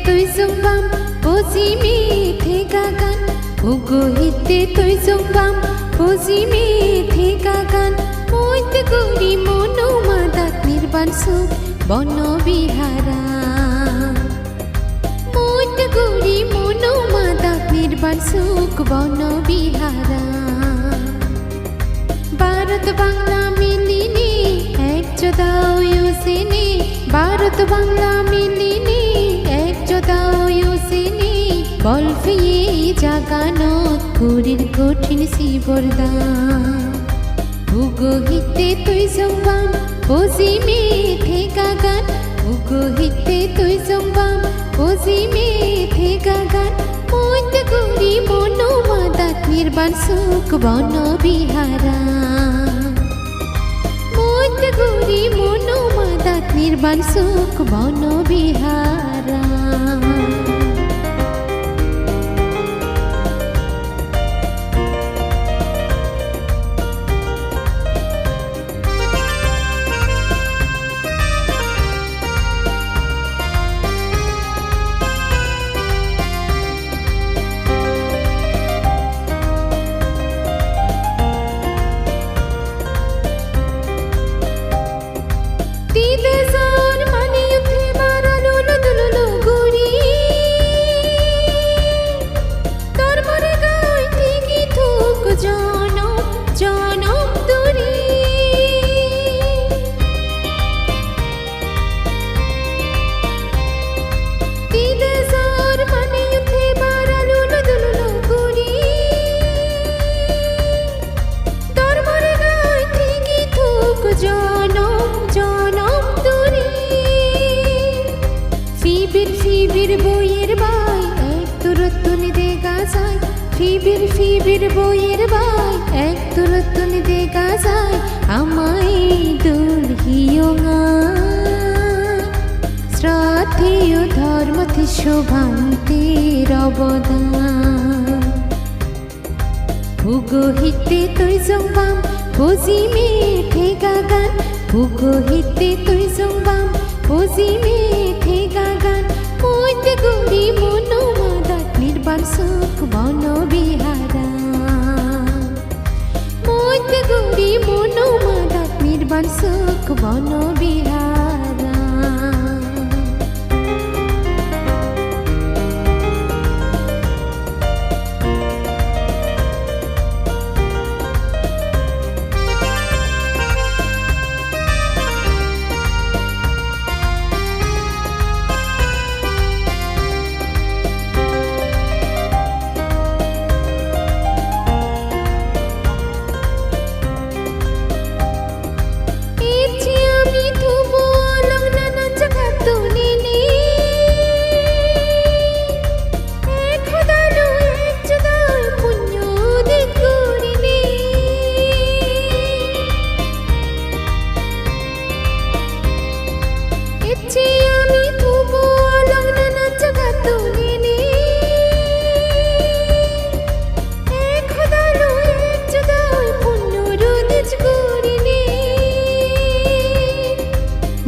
তুই জুম্বাম বুঝি মিথে গাগান উগো হিতে তুই জুম্বাম বুঝি মিথে গাগান মইতে গরি মনো মাদাত নির্বাণ সুখ বন বিহারা মইতে গরি মনো মাদাত নির্বাণ সুখ বন বিহারা ভারত বাংলা মিলিনি এক জোদাও ইউসিনি ভারত বাংলা মিলিনি এক জোদাও ইউসিনি বলফিয়ে জাগানো কুড়ির কঠিন সিবরদা উগো হিতে তুই জুম্বাম বুঝি মিথে গাগান উগো হিতে তুই জুম্বাম বুঝি মিথে গাগান মইতে গরি মনো মাদাত নির্বাণ সুখ বন বিহারা মইতে গরি মনো মাদাত নির্বাণ সুখ বন বিহারা বইয়ের বাই এক তুরতুন দে গাছায় ফিবির বইয়ের বাই এক তুরতুন দে গাছায় আমায় দুলহিও শ্রদ্ধেয় ধর্মতে শোভান্তের অবদান উগো হিতে তুই জুম্বাম বুঝি মিথে গাগান উগো হিতে তুই জুম্বাম বুঝি মিথে গাগান মইতে গরি মনো মাদাত নির্বাণ সুখ বন বিহারা মইতে গরি মনো মাদাত নির্বাণ সুখ বন বিহারা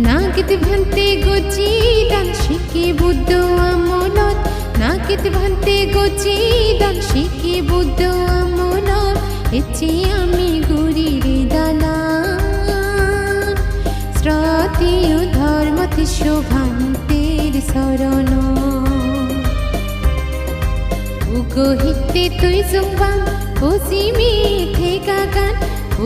নাকিত ভান্তে গোচি দান শিখে বুদ্ধ আমলত নাকিত ভান্তে গোচি দান শিখে বুদ্ধ আমলত এচে আমি গুরির দালান শ্রদ্ধেয় ধর্মতে শোভান্তের শরণ উগো হিতে তুই জুম্বাম বুঝি মিথে গাগান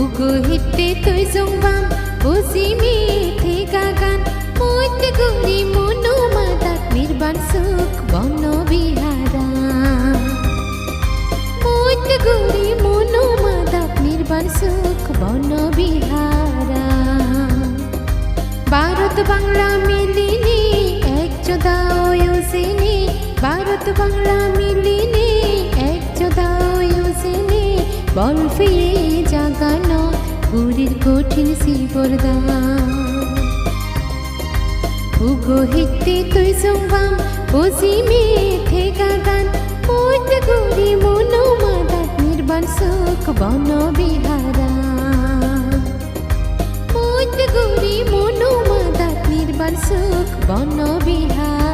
উগো হিতে তুই জুম্বাম বুঝি মিথে গাগান মইতে গরি মনো মাদাত নির্বাণ সুখ বন বিহারা মইতে গরি মনো মাদাত নির্বাণ সুখ বন বিহারা ভারত বাংলা মিলিনি এক জোদাও ইউসিনি ভারত বাংলা মিলিনি এক জোদাও ইউসিনি বলফিয়ে জাগানো কুড়ির কঠিন সিবরদা উগো হিতে তুই জুম্বাম বুঝি মিথে গাগান মইতে গরি মনো মাদাত নির্বাণ সুখ বন বিহারা মইতে গরি মনো মাদাত নির্বাণ সুখ বন বিহারা।